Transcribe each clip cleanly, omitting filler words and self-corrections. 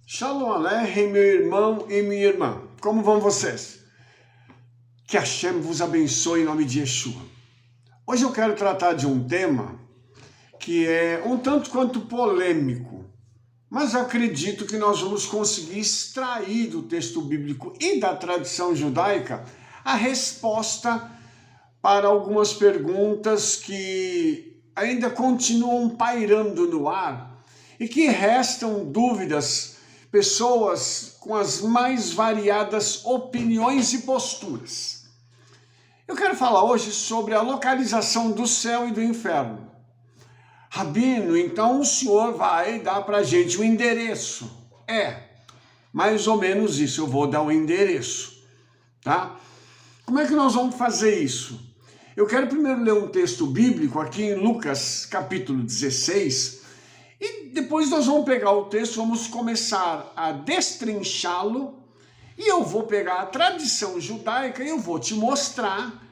Shalom Aleichem, meu irmão e minha irmã. Como vão vocês? Que Hashem vos abençoe em nome de Yeshua. Hoje eu quero tratar de um tema que é um tanto quanto polêmico, mas acredito que nós vamos conseguir extrair do texto bíblico e da tradição judaica a resposta para algumas perguntas que ainda continuam pairando no ar e que restam dúvidas, pessoas com as mais variadas opiniões e posturas. Eu quero falar hoje sobre a localização do céu e do inferno. Rabino, então o senhor vai dar para a gente o endereço. Mais ou menos isso, eu vou dar o endereço, tá? Como é que nós vamos fazer isso? Eu quero primeiro ler um texto bíblico aqui em Lucas, capítulo 16, e depois nós vamos pegar o texto, vamos começar a destrinchá-lo, e eu vou pegar a tradição judaica e eu vou te mostrar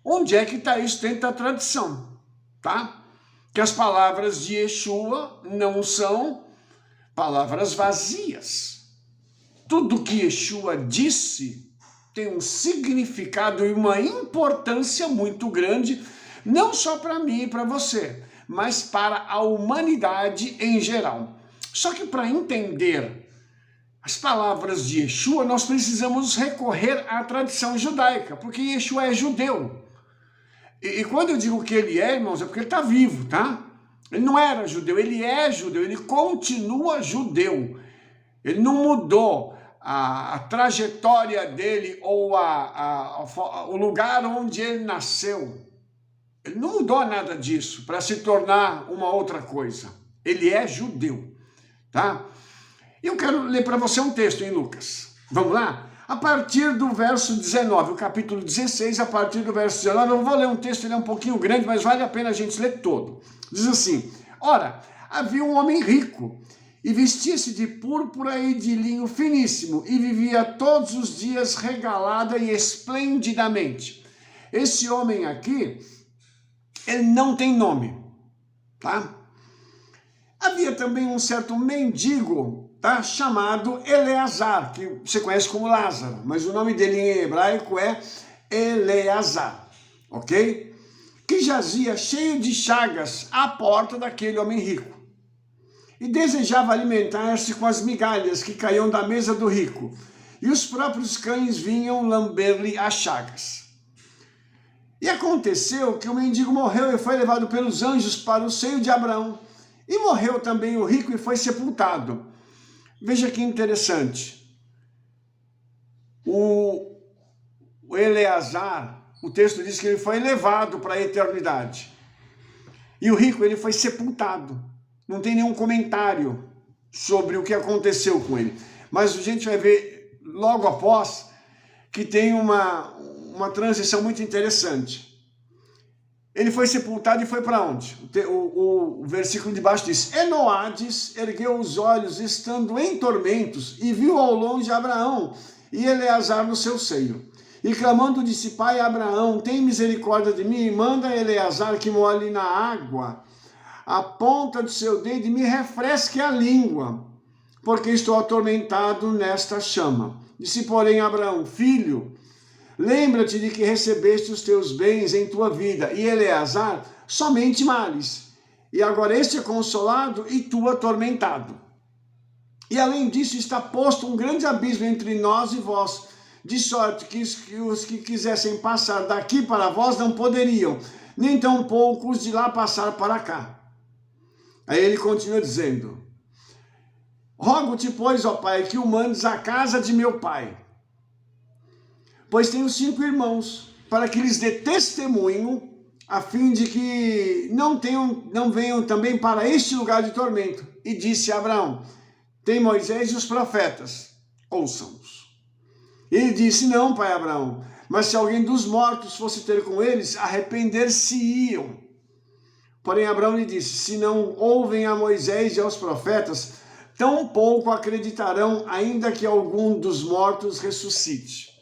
onde é que está isso dentro da tradição, tá? Que as palavras de Yeshua não são palavras vazias. Tudo que Yeshua disse tem um significado e uma importância muito grande, não só para mim e para você, mas para a humanidade em geral. Só que para entender as palavras de Yeshua, nós precisamos recorrer à tradição judaica, porque Yeshua é judeu. E quando eu digo que ele é, irmãos, é porque ele está vivo, tá? Ele não era judeu, ele é judeu, ele continua judeu. Ele não mudou a trajetória dele ou o lugar onde ele nasceu. Ele não mudou nada disso para se tornar uma outra coisa. Ele é judeu, tá? Eu quero ler para você um texto em Lucas. Vamos lá? A partir do verso 19, o capítulo 16, a partir do verso 19, eu vou ler um texto, ele é um pouquinho grande, mas vale a pena a gente ler todo. Diz assim: ora, havia um homem rico, e vestia-se de púrpura e de linho finíssimo, e vivia todos os dias regalada e esplendidamente. Esse homem aqui, ele não tem nome, tá? Havia também um certo mendigo, tá, chamado Eleazar, que você conhece como Lázaro, mas o nome dele em hebraico é Eleazar, ok? Que jazia cheio de chagas à porta daquele homem rico, e desejava alimentar-se com as migalhas que caíam da mesa do rico, e os próprios cães vinham lamber-lhe as chagas. E aconteceu que o mendigo morreu e foi levado pelos anjos para o seio de Abraão, e morreu também o rico e foi sepultado. Veja que interessante. O Eleazar, o texto diz que ele foi levado para a eternidade. E o rico, ele foi sepultado. Não tem nenhum comentário sobre o que aconteceu com ele. Mas a gente vai ver logo após que tem uma transição muito interessante. Ele foi sepultado e foi para onde? O versículo de baixo diz: Enoades ergueu os olhos, estando em tormentos, e viu ao longe Abraão e Eleazar no seu seio. E clamando disse: Pai Abraão, tem misericórdia de mim, e manda Eleazar que molhe na água a ponta do seu dedo e me refresque a língua, porque estou atormentado nesta chama. Disse, porém, Abraão: Filho, lembra-te de que recebeste os teus bens em tua vida, e Eleazar somente males. E agora este é consolado e tu atormentado. E além disso está posto um grande abismo entre nós e vós, de sorte que os que quisessem passar daqui para vós não poderiam, nem tampouco os de lá passar para cá. Aí ele continua dizendo: Rogo-te, pois, ó Pai, que o mandes à casa de meu pai, pois tenho 5 irmãos, para que lhes dê testemunho, a fim de que não venham também para este lugar de tormento. E disse a Abraão: tem Moisés e os profetas, ouçam-os. Ele disse: não, pai Abraão, mas se alguém dos mortos fosse ter com eles, arrepender-se-iam. Porém Abraão lhe disse: se não ouvem a Moisés e aos profetas, tampouco acreditarão, ainda que algum dos mortos ressuscite.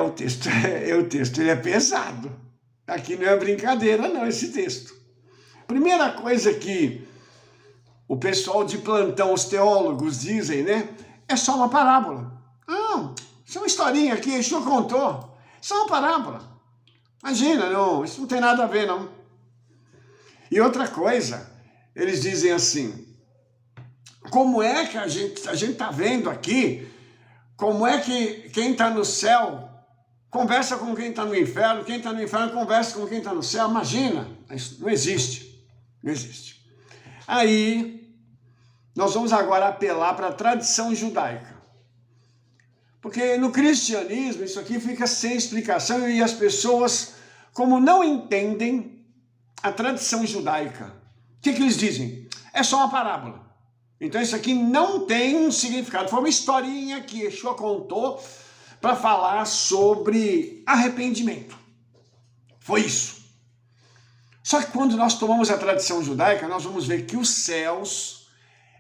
O texto ele é pesado. Aqui não é brincadeira não, esse texto. Primeira coisa que o pessoal de plantão, os teólogos dizem, né? É só uma parábola. Não, isso é uma historinha que Yeshua contou. Isso é uma parábola. Imagina, não, isso não tem nada a ver, não. E outra coisa, eles dizem assim, como é que a gente está vendo aqui, como é que quem está no céu conversa com quem está no inferno conversa com quem está no céu? Imagina, isso não existe, não existe. Aí, nós vamos agora apelar para a tradição judaica. Porque no cristianismo isso aqui fica sem explicação e as pessoas, como não entendem a tradição judaica, o que eles dizem? É só uma parábola. Então isso aqui não tem um significado. Foi uma historinha que Yeshua contou para falar sobre arrependimento. Foi isso. Só que quando nós tomamos a tradição judaica, nós vamos ver que os céus,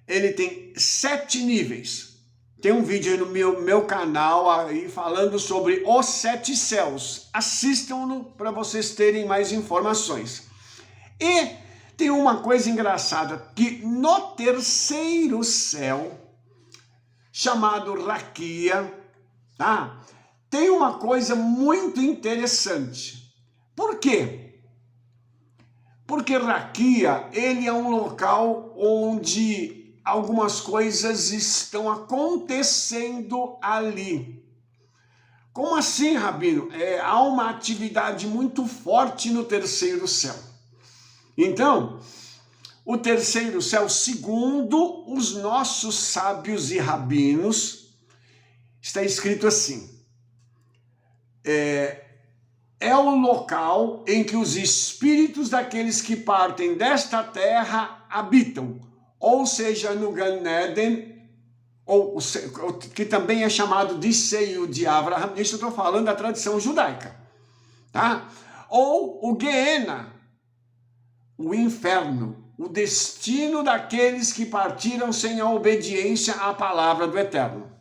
ele tem 7 níveis. Tem um vídeo aí no meu canal aí falando sobre os 7 céus. Assistam-no para vocês terem mais informações. E tem uma coisa engraçada, que no terceiro céu, chamado Raquia, tá? Tem uma coisa muito interessante. Por quê? Porque Raquia, ele é um local onde algumas coisas estão acontecendo ali. Como assim, Rabino? Há uma atividade muito forte no terceiro céu. Então, o terceiro céu, segundo os nossos sábios e rabinos, está escrito assim, é o local em que os espíritos daqueles que partem desta terra habitam, ou seja, no Gan Eden, que também é chamado de seio de Abraham, isso eu estou falando da tradição judaica, tá? Ou o Geena, o inferno, o destino daqueles que partiram sem a obediência à palavra do Eterno.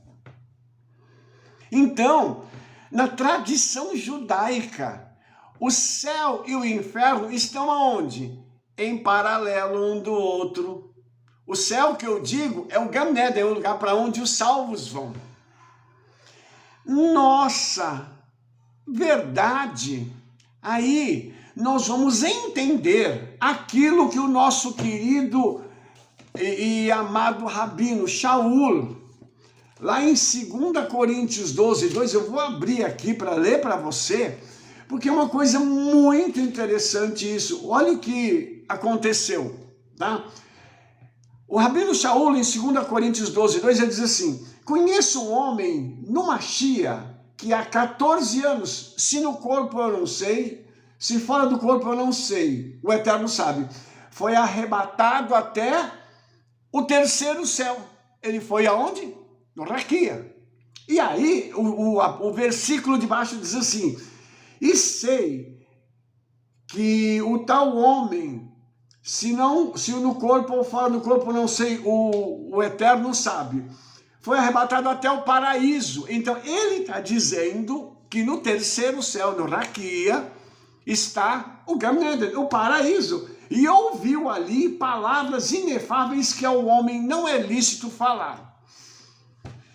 Então, na tradição judaica, o céu e o inferno estão aonde? Em paralelo um do outro. O céu que eu digo é o Gan Eden, é o lugar para onde os salvos vão. Nossa, verdade! Aí nós vamos entender aquilo que o nosso querido e amado Rabino Shaul, lá em 2 Coríntios 12, 2, eu vou abrir aqui para ler para você, porque é uma coisa muito interessante isso. Olha o que aconteceu, tá? O Rabino Shaul, em 2 Coríntios 12, 2, ele diz assim, conheço um homem no Machia que há 14 anos, se no corpo eu não sei, se fora do corpo eu não sei, o Eterno sabe, foi arrebatado até o terceiro céu. Ele foi aonde? No Raquia. E aí, o versículo de baixo diz assim, e sei que o tal homem, se no corpo ou fora do corpo, não sei, o Eterno sabe, foi arrebatado até o paraíso. Então, ele está dizendo que no terceiro céu, no Raquia, está o Gan Eden, o paraíso. E ouviu ali palavras inefáveis que ao homem não é lícito falar.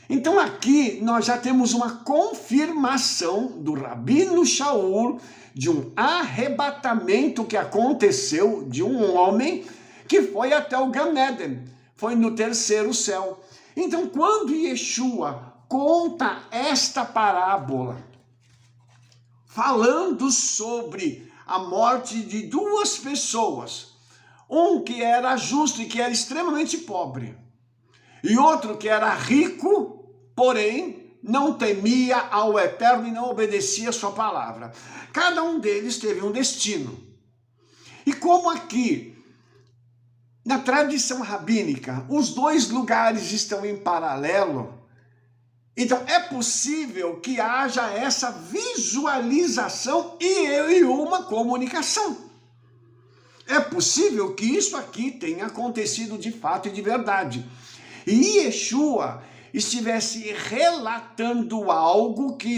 Então aqui nós já temos uma confirmação do Rabino Shaul de um arrebatamento que aconteceu de um homem que foi até o Gan Eden, foi no terceiro céu. Então quando Yeshua conta esta parábola, falando sobre a morte de 2 pessoas, um que era justo e que era extremamente pobre, e outro que era rico, porém não temia ao Eterno e não obedecia a sua palavra. Cada um deles teve um destino. E como aqui, na tradição rabínica, os 2 lugares estão em paralelo, então é possível que haja essa visualização e uma comunicação. É possível que isso aqui tenha acontecido de fato e de verdade. E Yeshua estivesse relatando algo que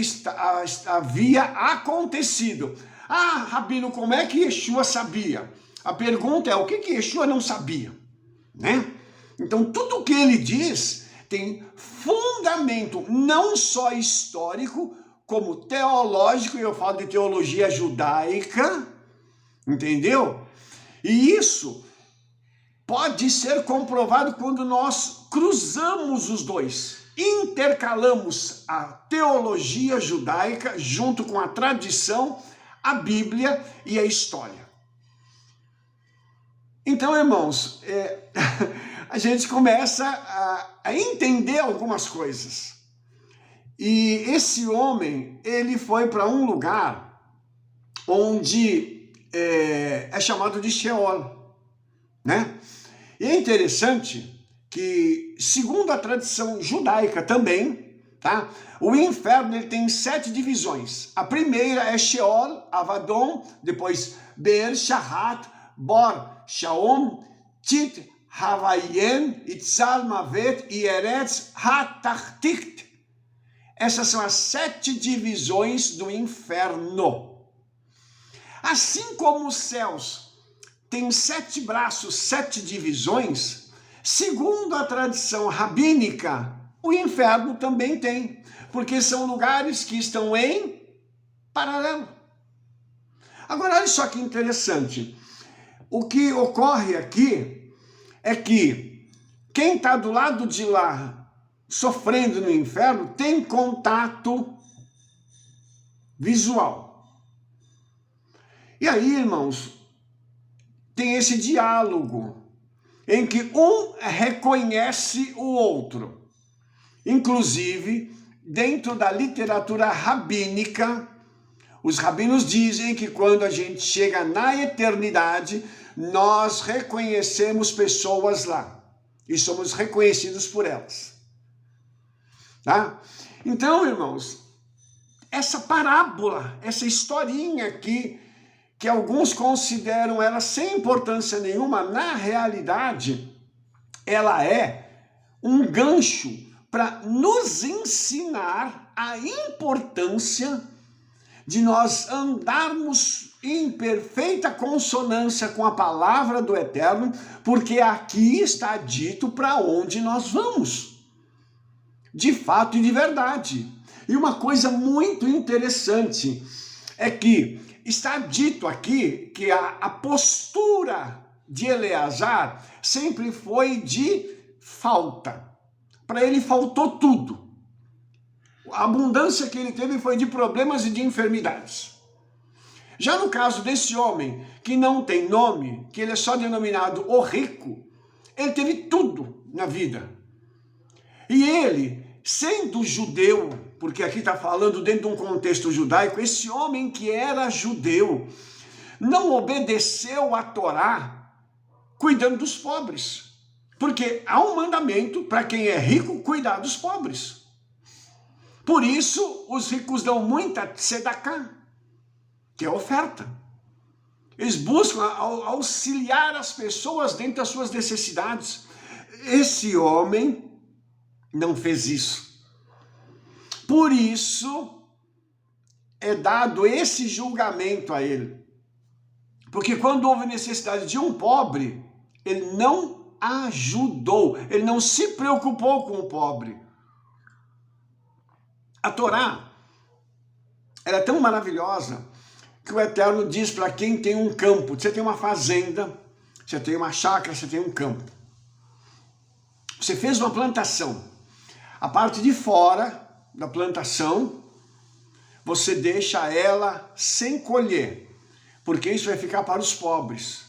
havia acontecido. Ah, Rabino, como é que Yeshua sabia? A pergunta é, o que Yeshua não sabia? Né? Então, tudo o que ele diz tem fundamento não só histórico, como teológico, e eu falo de teologia judaica, entendeu? E isso pode ser comprovado quando nós cruzamos os dois, intercalamos a teologia judaica junto com a tradição, a Bíblia e a história. Então, irmãos, a gente começa a entender algumas coisas. E esse homem, ele foi para um lugar onde é chamado de Sheol, né? E é interessante que, segundo a tradição judaica também, tá? O inferno ele tem 7 divisões. A primeira é Sheol, Avadon, depois Be'er Shahat, Bor Shaom, Tit Havayen, Itzal Mavet e Eretz Hatachtit. Essas são as 7 divisões do inferno. Assim como os céus têm 7 braços, 7 divisões, segundo a tradição rabínica, o inferno também tem, porque são lugares que estão em paralelo. Agora, olha só que interessante. O que ocorre aqui é que quem está do lado de lá, sofrendo no inferno, tem contato visual. E aí, irmãos, tem esse diálogo em que um reconhece o outro. Inclusive, dentro da literatura rabínica, os rabinos dizem que quando a gente chega na eternidade, nós reconhecemos pessoas lá e somos reconhecidos por elas. Tá? Então, irmãos, essa parábola, essa historinha aqui, que alguns consideram ela sem importância nenhuma, na realidade, ela é um gancho para nos ensinar a importância de nós andarmos em perfeita consonância com a palavra do Eterno, porque aqui está dito para onde nós vamos, de fato e de verdade. E uma coisa muito interessante é que está dito aqui que a postura de Eleazar sempre foi de falta. Para ele faltou tudo. A abundância que ele teve foi de problemas e de enfermidades. Já no caso desse homem, que não tem nome, que ele é só denominado o rico, ele teve tudo na vida. E ele, sendo judeu, porque aqui está falando dentro de um contexto judaico, esse homem que era judeu, não obedeceu a Torá cuidando dos pobres. Porque há um mandamento para quem é rico cuidar dos pobres. Por isso, os ricos dão muita tzedakah, que é oferta. Eles buscam auxiliar as pessoas dentro das suas necessidades. Esse homem não fez isso. Por isso, é dado esse julgamento a ele. Porque quando houve necessidade de um pobre, ele não ajudou, ele não se preocupou com o pobre. A Torá, ela é tão maravilhosa que o Eterno diz para quem tem um campo, você tem uma fazenda, você tem uma chácara, você tem um campo. Você fez uma plantação. A parte de fora da plantação, você deixa ela sem colher, porque isso vai ficar para os pobres.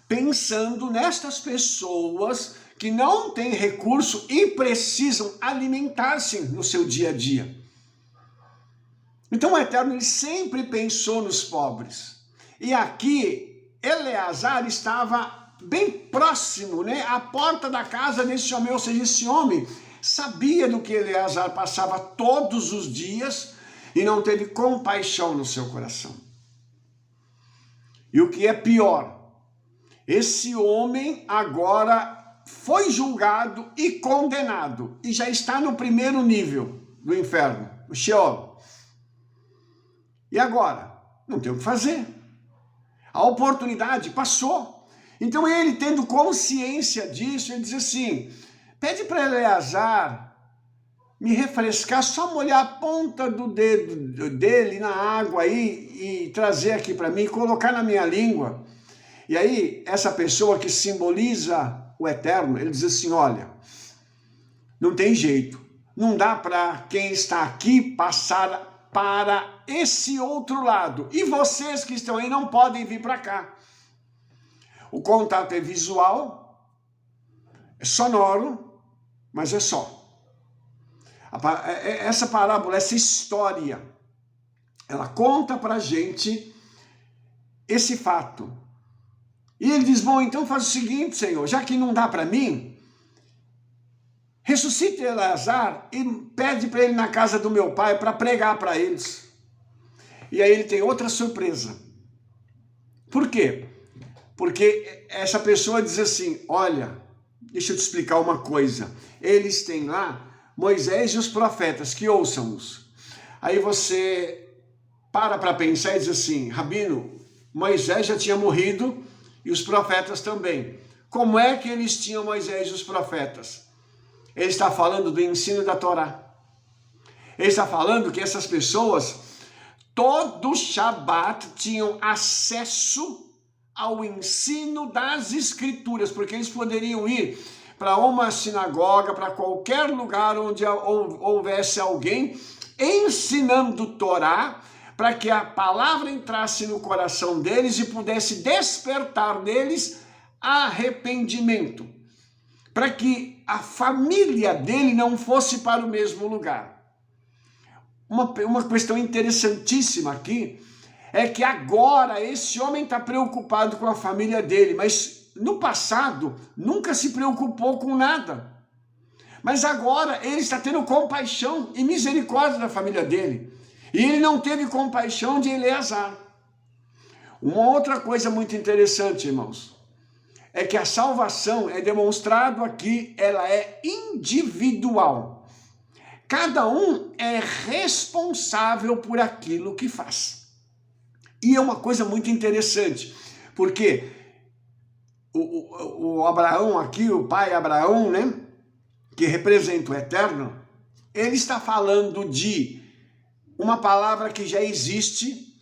Pensando nestas pessoas que não têm recurso e precisam alimentar-se no seu dia a dia. Então o Eterno ele sempre pensou nos pobres. E aqui Eleazar estava bem próximo, né, à porta da casa desse homem, ou seja, esse homem sabia do que Eleazar passava todos os dias e não teve compaixão no seu coração. E o que é pior, esse homem agora foi julgado e condenado e já está no primeiro nível do inferno, o Sheol. E agora? Não tem o que fazer. A oportunidade passou. Então ele, tendo consciência disso, ele diz assim, Pede para Eleazar me refrescar, só molhar a ponta do dedo dele na água aí e trazer aqui para mim, colocar na minha língua. E aí, essa pessoa que simboliza o Eterno, ele diz assim, olha, não tem jeito, não dá para quem está aqui passar para esse outro lado. E vocês que estão aí não podem vir para cá. O contato é visual, é sonoro, mas é só. Essa parábola, essa história, ela conta para a gente esse fato. E ele diz, bom, então faz o seguinte, Senhor, já que não dá para mim, ressuscite Eleazar e pede para ele na casa do meu pai para pregar para eles. E aí ele tem outra surpresa. Por quê? Porque essa pessoa diz assim, olha, deixa eu te explicar uma coisa, eles têm lá Moisés e os profetas, que ouçam-os. Aí você para pensar e diz assim, Rabino, Moisés já tinha morrido e os profetas também. Como é que eles tinham Moisés e os profetas? Ele está falando do ensino da Torá. Ele está falando que essas pessoas, todo Shabat, tinham acesso ao ensino das Escrituras, porque eles poderiam ir para uma sinagoga, para qualquer lugar onde houvesse alguém ensinando Torá, para que a palavra entrasse no coração deles e pudesse despertar neles arrependimento, para que a família dele não fosse para o mesmo lugar. Uma questão interessantíssima aqui é que agora esse homem está preocupado com a família dele, mas no passado nunca se preocupou com nada. Mas agora ele está tendo compaixão e misericórdia da família dele. E ele não teve compaixão de Eleazar. Uma outra coisa muito interessante, irmãos, é que a salvação é demonstrado aqui, ela é individual. Cada um é responsável por aquilo que faz. E é uma coisa muito interessante, porque o Abraão aqui, o pai Abraão, né, que representa o Eterno, ele está falando de uma palavra que já existe,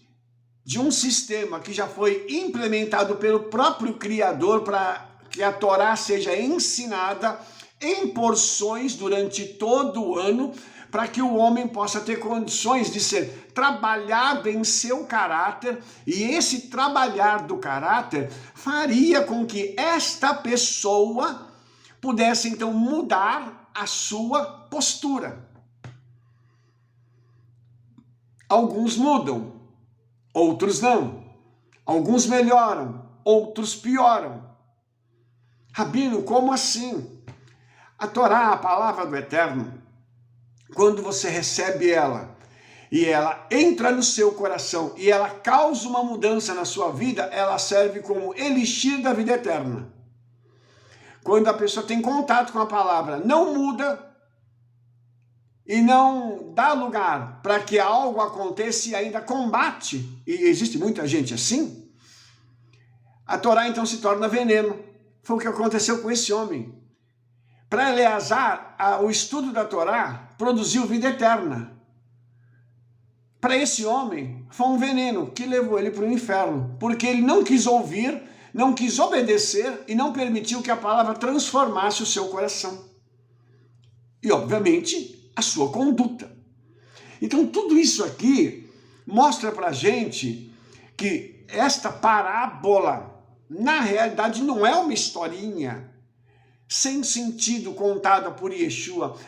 de um sistema que já foi implementado pelo próprio Criador para que a Torá seja ensinada em porções durante todo o ano, para que o homem possa ter condições de ser trabalhado em seu caráter, e esse trabalhar do caráter faria com que esta pessoa pudesse então mudar a sua postura. Alguns mudam, outros não. Alguns melhoram, outros pioram. Rabino, como assim? A Torá, a palavra do Eterno, quando você recebe ela e ela entra no seu coração e ela causa uma mudança na sua vida, ela serve como elixir da vida eterna. Quando a pessoa tem contato com a palavra, não muda e não dá lugar para que algo aconteça e ainda combate, e existe muita gente assim, a Torá então se torna veneno. Foi o que aconteceu com esse homem. Para Eleazar, o estudo da Torá produziu vida eterna. Para esse homem, foi um veneno que levou ele para o inferno, porque ele não quis ouvir, não quis obedecer e não permitiu que a palavra transformasse o seu coração. E, obviamente, a sua conduta. Então, tudo isso aqui mostra para a gente que esta parábola, na realidade, não é uma historinha sem sentido contada por Yeshua.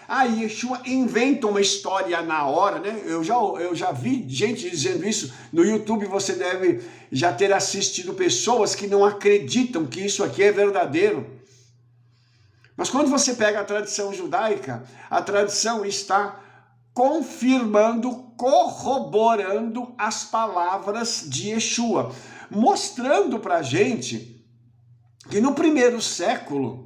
Yeshua inventa uma história na hora, né? Eu já vi gente dizendo isso. No YouTube você deve já ter assistido pessoas que não acreditam que isso aqui é verdadeiro. Mas quando você pega a tradição judaica, a tradição está confirmando, corroborando as palavras de Yeshua, mostrando para a gente que no primeiro século,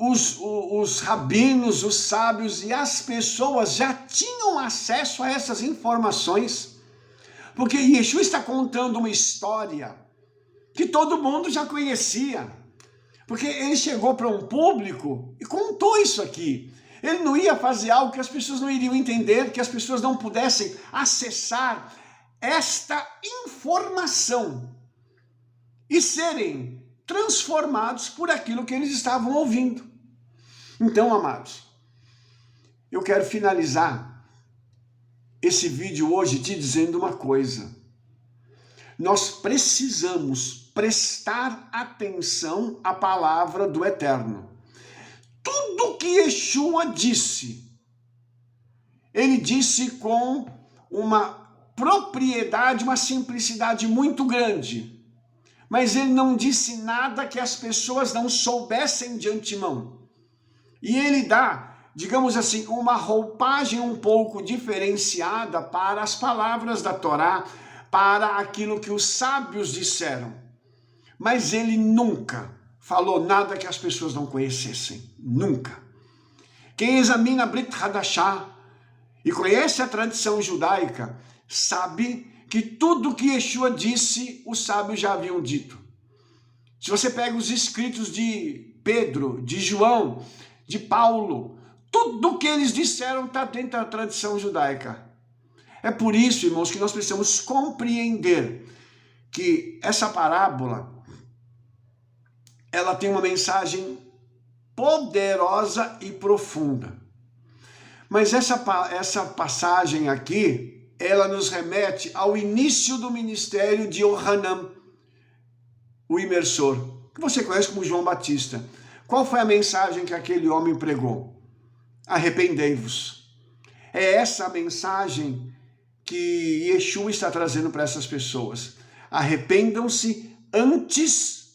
os rabinos, os sábios e as pessoas já tinham acesso a essas informações, porque Yeshua está contando uma história que todo mundo já conhecia, Porque ele chegou para um público e contou isso aqui. Ele não ia fazer algo que as pessoas não iriam entender, que as pessoas não pudessem acessar esta informação e serem transformados por aquilo que eles estavam ouvindo. Então, amados, eu quero finalizar esse vídeo hoje te dizendo uma coisa. Nós precisamos prestar atenção à palavra do Eterno. Tudo que Yeshua disse, ele disse com uma propriedade, uma simplicidade muito grande. Mas ele não disse nada que as pessoas não soubessem de antemão. E ele dá, digamos assim, uma roupagem um pouco diferenciada para as palavras da Torá, para aquilo que os sábios disseram. Mas ele nunca falou nada que as pessoas não conhecessem. Nunca. Quem examina a Brit Hadashah e conhece a tradição judaica, sabe que tudo que Yeshua disse, os sábios já haviam dito. Se você pega os escritos de Pedro, de João, de Paulo, tudo que eles disseram está dentro da tradição judaica. É por isso, irmãos, que nós precisamos compreender que essa parábola, ela tem uma mensagem poderosa e profunda. Mas essa passagem aqui, ela nos remete ao início do ministério de Yohanan, o imersor, que você conhece como João Batista. Qual foi a mensagem que aquele homem pregou? Arrependei-vos. É essa a mensagem que Yeshua está trazendo para essas pessoas. Arrependam-se antes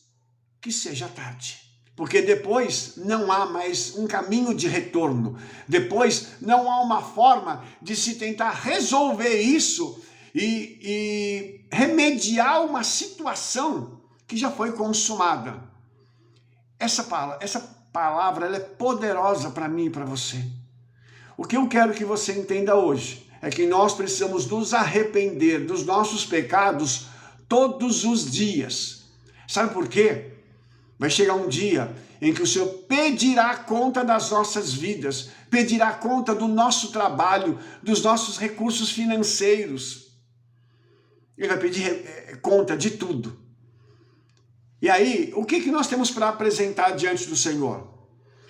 que seja tarde. Porque depois não há mais um caminho de retorno. Depois não há uma forma de se tentar resolver isso e remediar uma situação que já foi consumada. Essa palavra ela é poderosa para mim e para você. O que eu quero que você entenda hoje é que nós precisamos nos arrepender dos nossos pecados todos os dias. Sabe por quê? Vai chegar um dia em que o Senhor pedirá conta das nossas vidas, pedirá conta do nosso trabalho, dos nossos recursos financeiros. Ele vai pedir conta de tudo. E aí, o que nós temos para apresentar diante do Senhor?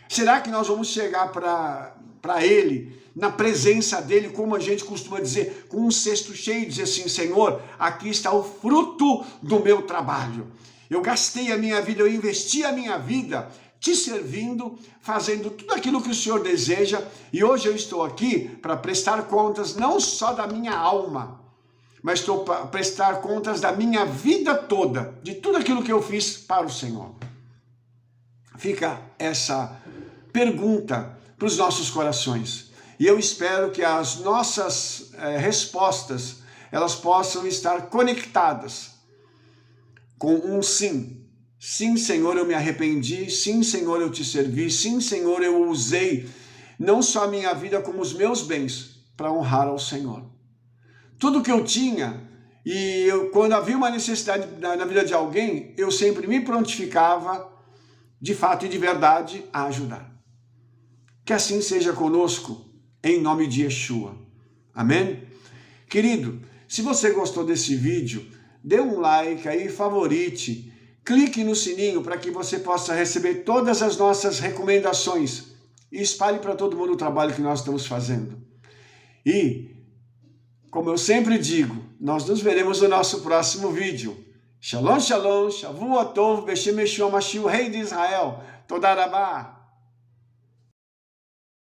Será que nós vamos chegar para Ele, na presença dEle, como a gente costuma dizer, com um cesto cheio e dizer assim, Senhor, aqui está o fruto do meu trabalho. Eu gastei a minha vida, eu investi a minha vida te servindo, fazendo tudo aquilo que o Senhor deseja, e hoje eu estou aqui para prestar contas não só da minha alma, mas estou para prestar contas da minha vida toda, de tudo aquilo que eu fiz para o Senhor. Fica essa pergunta para os nossos corações. E eu espero que as nossas respostas, elas possam estar conectadas com um sim. Sim, Senhor, eu me arrependi. Sim, Senhor, eu te servi. Sim, Senhor, eu usei não só a minha vida como os meus bens para honrar ao Senhor. Tudo que eu tinha, e quando havia uma necessidade na vida de alguém, eu sempre me prontificava, de fato e de verdade, a ajudar. Que assim seja conosco, em nome de Yeshua. Amém? Querido, se você gostou desse vídeo, dê um like aí, favorite, clique no sininho para que você possa receber todas as nossas recomendações e espalhe para todo mundo o trabalho que nós estamos fazendo. E, como eu sempre digo, nós nos veremos no nosso próximo vídeo. Shalom, shalom, Shavua Tov, Beshem Yeshua Mashiach, Rei de Israel. Toda Rabá.